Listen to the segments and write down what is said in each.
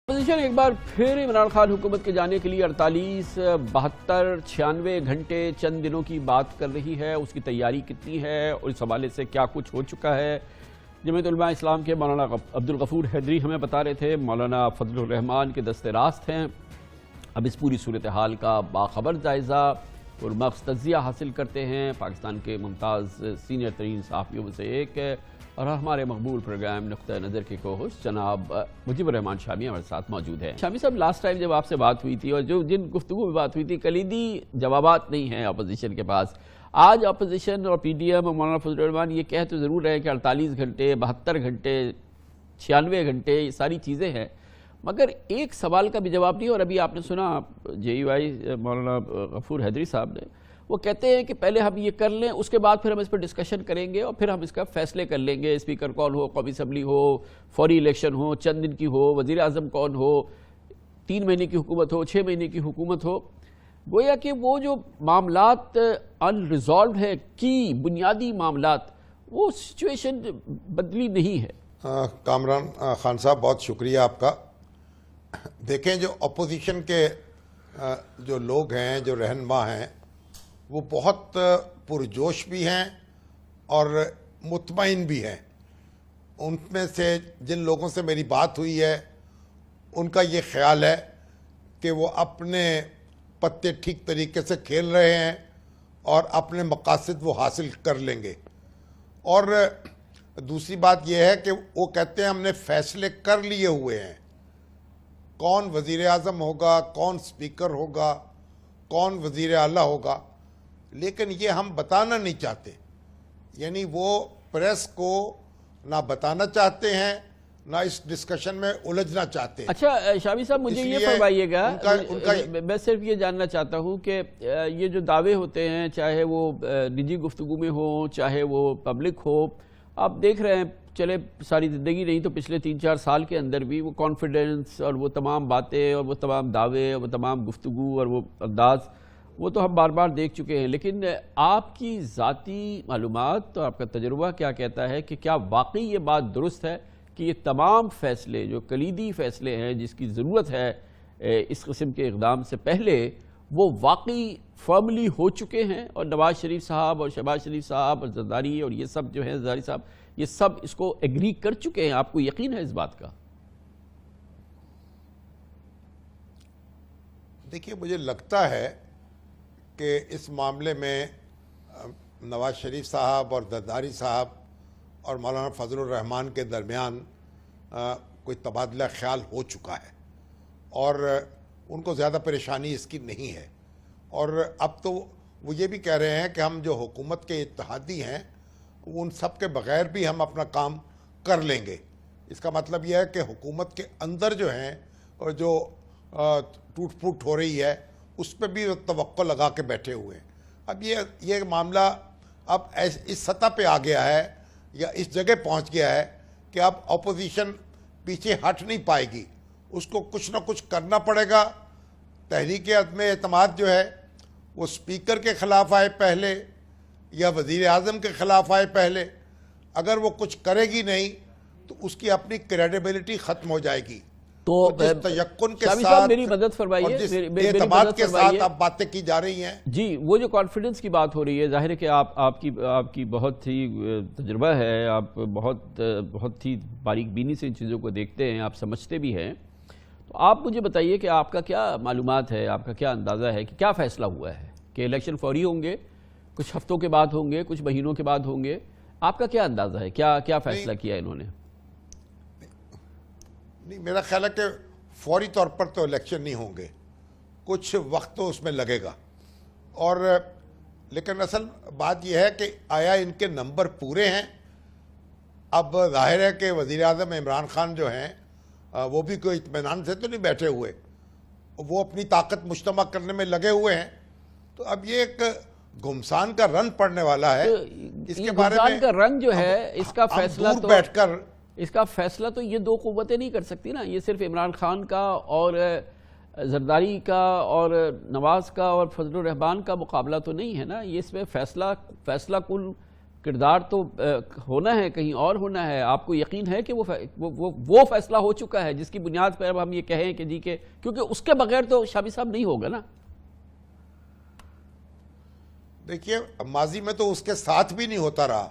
Opposition ایک بار پھر عمران خان حکومت کے جانے کے لیے 48 72 96 گھنٹے چند دنوں کی بات کر رہی ہے. اس کی تیاری کتنی ہے اور اس حوالے سے کیا کچھ ہو چکا ہے؟ جمعیت علماء اسلام کے مولانا عبدالغفور حیدری ہمیں بتا رہے تھے مولانا فضل الرحمان کے دست راست ہیں. اب اس پوری صورتحال کا باخبر جائزہ اور مغز تجزیہ حاصل کرتے ہیں. پاکستان کے ممتاز سینئر ترین صحافیوں میں سے ایک ہے اور ہمارے مقبول پروگرام نقطہ نظر کے کو-ہوسٹ جناب مجیب الرحمان شامی ہمارے ساتھ موجود ہیں. شامی صاحب، لاسٹ ٹائم جب آپ سے بات ہوئی تھی اور جن گفتگو میں بات ہوئی تھی، کلیدی جوابات نہیں ہیں اپوزیشن کے پاس. آج اپوزیشن اور پی ڈی ایم اور مولانا فضل الرحمان یہ کہہ تو ضرور رہے ہیں کہ 48 گھنٹے 72 گھنٹے 96 گھنٹے یہ ساری چیزیں ہیں، مگر ایک سوال کا بھی جواب نہیں. اور ابھی آپ نے سنا جے یو آئی مولانا غفور حیدری صاحب نے، وہ کہتے ہیں کہ پہلے ہم یہ کر لیں، اس کے بعد پھر ہم اس پر ڈسکشن کریں گے اور پھر ہم اس کا فیصلے کر لیں گے. اسپیکر کون ہو، قومی اسمبلی ہو، فوری الیکشن ہو، چند دن کی ہو، وزیر اعظم کون ہو، 3 مہینے کی حکومت ہو، 6 مہینے کی حکومت ہو. گویا کہ وہ جو معاملات ان ریزالوڈ ہیں کی بنیادی معاملات، وہ سچویشن بدلی نہیں ہے. کامران خان صاحب، بہت شکریہ آپ کا. دیکھیں، جو اپوزیشن کے جو لوگ ہیں، جو رہنما ہیں، وہ بہت پرجوش بھی ہیں اور مطمئن بھی ہیں. ان میں سے جن لوگوں سے میری بات ہوئی ہے، ان کا یہ خیال ہے کہ وہ اپنے پتے ٹھیک طریقے سے کھیل رہے ہیں اور اپنے مقاصد وہ حاصل کر لیں گے. اور دوسری بات یہ ہے کہ وہ کہتے ہیں ہم نے فیصلے کر لیے ہوئے ہیں، کون وزیر اعظم ہوگا، کون اسپیکر ہوگا، کون وزیر اعلیٰ ہوگا، لیکن یہ ہم بتانا نہیں چاہتے. یعنی وہ پریس کو نہ بتانا چاہتے ہیں، نہ اس ڈسکشن میں الجھنا چاہتے ہیں. اچھا شامی صاحب، مجھے یہ فرمائیے گا، میں صرف یہ جاننا چاہتا ہوں کہ یہ جو دعوے ہوتے ہیں، چاہے وہ نجی گفتگو میں ہوں، چاہے وہ پبلک ہو، آپ دیکھ رہے ہیں چلے ساری زندگی نہیں تو پچھلے 3-4 سال کے اندر بھی وہ کانفیڈنس اور وہ تمام باتیں اور وہ تمام دعوے اور وہ تمام گفتگو اور وہ انداز، وہ تو ہم بار بار دیکھ چکے ہیں. لیکن آپ کی ذاتی معلومات اور آپ کا تجربہ کیا کہتا ہے کہ کیا واقعی یہ بات درست ہے کہ یہ تمام فیصلے جو کلیدی فیصلے ہیں جس کی ضرورت ہے اس قسم کے اقدام سے پہلے، وہ واقعی فرملی ہو چکے ہیں اور نواز شریف صاحب اور شہباز شریف صاحب اور زرداری اور یہ سب جو ہیں، زرداری صاحب، یہ سب اس کو ایگری کر چکے ہیں؟ آپ کو یقین ہے اس بات کا؟ دیکھیے، مجھے لگتا ہے کہ اس معاملے میں نواز شریف صاحب اور زرداری صاحب اور مولانا فضل الرحمان کے درمیان کوئی تبادلہ خیال ہو چکا ہے اور ان کو زیادہ پریشانی اس کی نہیں ہے. اور اب تو وہ یہ بھی کہہ رہے ہیں کہ ہم جو حکومت کے اتحادی ہیں، ان سب کے بغیر بھی ہم اپنا کام کر لیں گے. اس کا مطلب یہ ہے کہ حکومت کے اندر جو ہیں اور جو ٹوٹ پھوٹ ہو رہی ہے، اس پہ بھی توقع لگا کے بیٹھے ہوئے ہیں. اب یہ معاملہ اب اس سطح پہ آ گیا ہے یا اس جگہ پہنچ گیا ہے کہ اب اپوزیشن پیچھے ہٹ نہیں پائے گی، اس کو کچھ نہ کچھ کرنا پڑے گا. تحریک عدم اعتماد جو ہے وہ اسپیکر کے خلاف آئے پہلے یا وزیر اعظم کے خلاف آئے پہلے، اگر وہ کچھ کرے گی نہیں تو اس کی اپنی کریڈیبلٹی ختم ہو جائے گی. تو جس تیقن کے ساتھ میری مدد فرمائیے، جس اعتماد کے ساتھ اب باتیں کی جا رہی ہیں، جی وہ جو کانفیڈنس کی بات ہو رہی ہے، ظاہر ہے کہ آپ کی بہت ہی تجربہ ہے، آپ بہت ہی باریک بینی سے ان چیزوں کو دیکھتے ہیں، آپ سمجھتے بھی ہیں. تو آپ مجھے بتائیے کہ آپ کا کیا معلومات ہے، آپ کا کیا اندازہ ہے کہ کیا فیصلہ ہوا ہے کہ الیکشن فوری ہوں گے، کچھ ہفتوں کے بعد ہوں گے، کچھ مہینوں کے بعد ہوں گے؟ آپ کا کیا اندازہ ہے، کیا فیصلہ کیا انہوں نے؟ نہیں، میرا خیال ہے کہ فوری طور پر تو الیکشن نہیں ہوں گے، کچھ وقت تو اس میں لگے گا. اور لیکن اصل بات یہ ہے کہ آیا ان کے نمبر پورے ہیں؟ اب ظاہر ہے کہ وزیر اعظم عمران خان جو ہیں وہ بھی کوئی اطمینان سے تو نہیں بیٹھے ہوئے، وہ اپنی طاقت مجتمع کرنے میں لگے ہوئے ہیں. تو اب یہ ایک گھمسان کا رنگ پڑنے والا ہے. اس کے بارے میں گھمسان کا رنگ جو ہے، اس کا فیصلہ تو بیٹھ کر یہ 2 قوتیں نہیں کر سکتی نا. یہ صرف عمران خان کا اور زرداری کا اور نواز کا اور فضل الرحمان کا مقابلہ تو نہیں ہے نا. یہ اس میں فیصلہ کل کردار تو ہونا ہے، کہیں اور ہونا ہے. آپ کو یقین ہے کہ وہ فیصلہ ہو چکا ہے جس کی بنیاد پر اب ہم یہ کہیں کہ جی کہ کیونکہ اس کے بغیر تو شامی صاحب نہیں ہوگا نا. دیکھیے ماضی میں تو اس کے ساتھ بھی نہیں ہوتا رہا.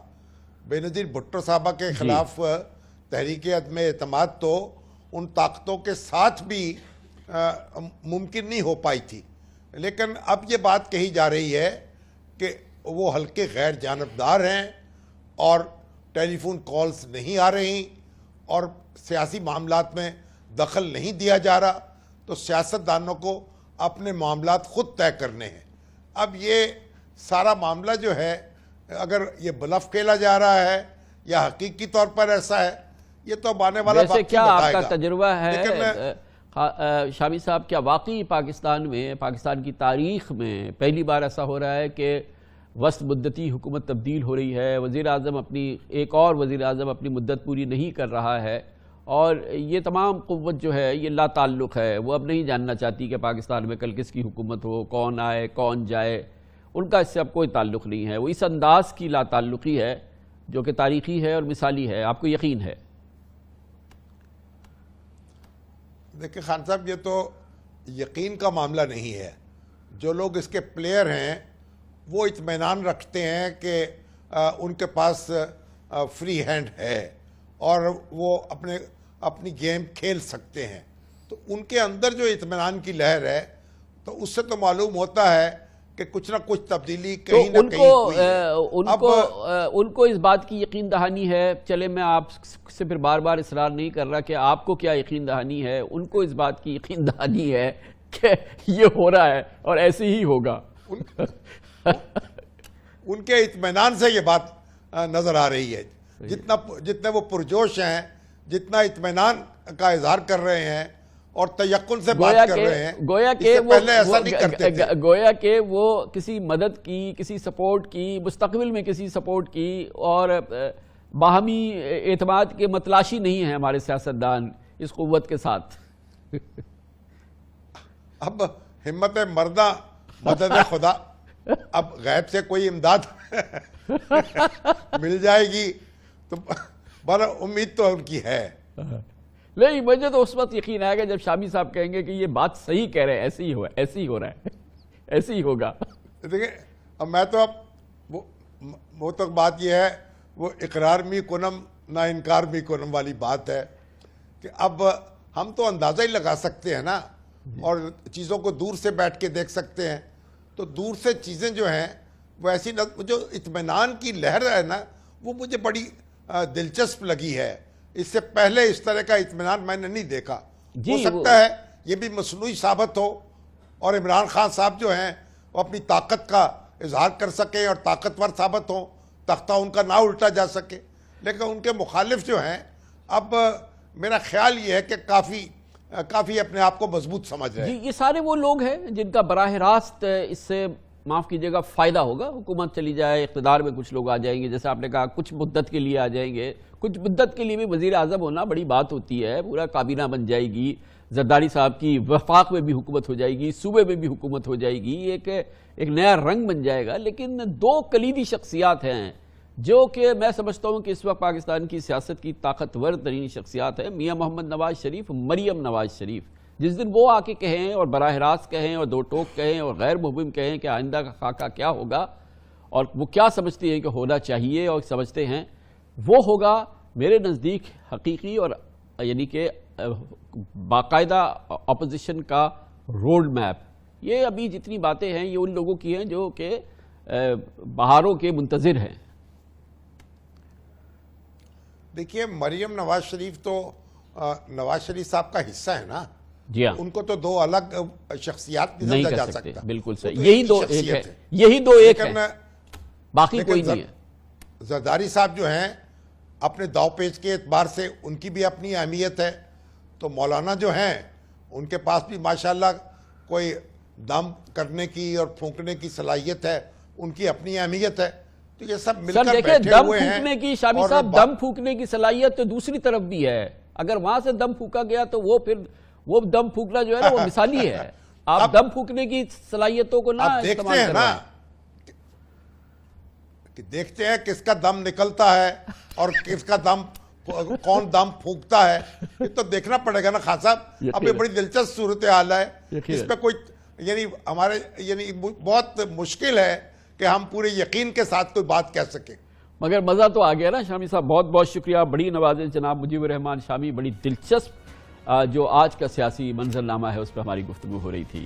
بے نظیر بھٹو صاحبہ کے خلاف تحریک عدم اعتماد تو ان طاقتوں کے ساتھ بھی ممکن نہیں ہو پائی تھی. لیکن اب یہ بات کہی جا رہی ہے کہ وہ ہلکے غیر جانبدار ہیں اور ٹیلی فون کالز نہیں آ رہی اور سیاسی معاملات میں دخل نہیں دیا جا رہا. تو سیاستدانوں کو اپنے معاملات خود طے کرنے ہیں. اب یہ سارا معاملہ جو ہے اگر یہ بلف کھیلا جا رہا ہے یا حقیقی طور پر ایسا ہے یہ تو اب آنے والا ویسے کیا آپ کا تجربہ ہے شامی صاحب؟ کیا واقعی پاکستان میں، پاکستان کی تاریخ میں پہلی بار ایسا ہو رہا ہے کہ وسط مدتی حکومت تبدیل ہو رہی ہے، وزیر اعظم ایک اور وزیر اعظم اپنی مدت پوری نہیں کر رہا ہے اور یہ تمام قوت جو ہے یہ لا تعلق ہے، وہ اب نہیں جاننا چاہتی کہ پاکستان میں کل کس کی حکومت ہو، کون آئے کون جائے، ان کا اس سے اب کوئی تعلق نہیں ہے. وہ اس انداز کی لا تعلقی ہے جو کہ تاریخی ہے اور مثالی ہے. آپ کو یقین ہے؟ دیکھیں خان صاحب، یہ تو یقین کا معاملہ نہیں ہے. جو لوگ اس کے پلیئر ہیں وہ اطمینان رکھتے ہیں کہ ان کے پاس فری ہینڈ ہے اور وہ اپنی گیم کھیل سکتے ہیں. تو ان کے اندر جو اطمینان کی لہر ہے تو اس سے تو معلوم ہوتا ہے کہ کچھ نہ کچھ تبدیلی کہیں نہ کہیں ہوئی ہے. ان کو اس بات کی یقین دہانی ہے. چلے میں آپ سے پھر بار بار اصرار نہیں کر رہا کہ آپ کو کیا یقین دہانی ہے. ان کو اس بات کی یقین دہانی ہے کہ یہ ہو رہا ہے اور ایسے ہی ہوگا. ان کے اطمینان سے یہ بات نظر آ رہی ہے. جتنے وہ پرجوش ہیں، جتنا اطمینان کا اظہار کر رہے ہیں اور تیقن سے بات کر رہے ہیں، اس سے پہلے ایسا نہیں کرتے تھے. گویا کہ وہ کسی مدد کی، کسی سپورٹ کی، مستقبل میں کسی سپورٹ کی اور باہمی اعتماد کے متلاشی نہیں ہیں ہمارے سیاستدان اس قوت کے ساتھ. اب ہمت مردہ مدد خدا، اب غیب سے کوئی امداد مل جائے گی تو بڑا امید تو ان کی ہے. نہیں، مجھے تو اس وقت یقین آئے گا جب شامی صاحب کہیں گے کہ یہ بات صحیح کہہ رہے ہیں، ایسے ہی ہو رہا ہے، ایسے ہی ہوگا. دیکھیں اب میں تو وہ تک بات یہ ہے، وہ اقرار می کنم نہ انکار می کنم والی بات ہے کہ اب ہم تو اندازہ ہی لگا سکتے ہیں نا اور چیزوں کو دور سے بیٹھ کے دیکھ سکتے ہیں. تو دور سے چیزیں جو ہیں وہ ایسی جو اطمینان کی لہر ہے نا وہ مجھے بڑی دلچسپ لگی ہے. اس سے پہلے اس طرح کا اطمینان میں نے نہیں دیکھا. ہو سکتا ہے یہ بھی مصنوعی ثابت ہو اور عمران خان صاحب جو ہیں وہ اپنی طاقت کا اظہار کر سکیں اور طاقتور ثابت ہوں، تختہ ان کا نہ الٹا جا سکے. لیکن ان کے مخالف جو ہیں اب میرا خیال یہ ہے کہ کافی اپنے آپ کو مضبوط سمجھ رہے ہیں. یہ سارے وہ لوگ ہیں جن کا براہ راست اس سے معاف کیجئے گا فائدہ ہوگا. حکومت چلی جائے، اقتدار میں کچھ لوگ آ جائیں گے، جیسے آپ نے کہا کچھ مدت کے لیے آ جائیں گے. کچھ مدت کے لیے بھی وزیر اعظم ہونا بڑی بات ہوتی ہے. پورا کابینہ بن جائے گی، زرداری صاحب کی وفاق میں بھی حکومت ہو جائے گی، صوبے میں بھی حکومت ہو جائے گی، ایک نیا رنگ بن جائے گا. لیکن دو کلیدی شخصیات ہیں جو کہ میں سمجھتا ہوں کہ اس وقت پاکستان کی سیاست کی طاقتور ترین شخصیات ہیں، میاں محمد نواز شریف، مریم نواز شریف. جس دن وہ آ کے کہیں اور براہ راست کہیں اور دو ٹوک کہیں اور غیر مبہم کہیں کہ آئندہ کا خاکہ کیا ہوگا اور وہ کیا سمجھتے ہیں کہ ہونا چاہیے اور سمجھتے ہیں وہ ہوگا، میرے نزدیک حقیقی اور یعنی کہ باقاعدہ اپوزیشن کا روڈ میپ. یہ ابھی جتنی باتیں ہیں یہ ان لوگوں کی ہیں جو کہ بہاروں کے منتظر ہیں. دیکھیے مریم نواز شریف تو نواز شریف صاحب کا حصہ ہے نا. جی ہاں، ان کو تو دو الگ شخصیات نہیں سمجھا کر جا سکتے. سکتا. بالکل صحیح، یہی دو ایک ہے، یہی دو ایک ہے، باقی کوئی نہیں ہے. زرداری صاحب جو ہیں اپنے داؤ پیچ کے اعتبار سے ان کی بھی اپنی اہمیت ہے. تو مولانا جو ہیں ان کے پاس بھی ماشاءاللہ کوئی دم کرنے کی اور پھونکنے کی صلاحیت ہے، ان کی اپنی اہمیت ہے. تو یہ سب مل کر بیٹھے ہوئے ہیں. دم پھونکنے کی شامی صاحب، دم پھونکنے کی صلاحیت تو دوسری طرف بھی ہے. اگر وہاں سے دم پھونکا گیا تو وہ دم پھونکنا جو ہے نا وہ مثالی ہے. آپ دم پھونکنے کی صلاحیتوں کو نہ آپ دیکھتے ہیں نا کہ دیکھتے ہیں کس کا دم نکلتا ہے اور کس کا دم کون دم پھونکتا ہے، یہ تو دیکھنا پڑے گا نا خان صاحب۔ اب یہ بڑی دلچسپ صورتحال ہے، اس پہ کوئی یعنی ہمارے یعنی بہت مشکل ہے کہ ہم پورے یقین کے ساتھ کوئی بات کہہ سکیں۔ مگر مزہ تو آ گیا نا شامی صاحب، بہت بہت شکریہ، بڑی نوازش جناب مجیب الرحمان شامی، بڑی دلچسپ جو آج کا سیاسی منظرنامہ ہے اس پہ ہماری گفتگو ہو رہی تھی۔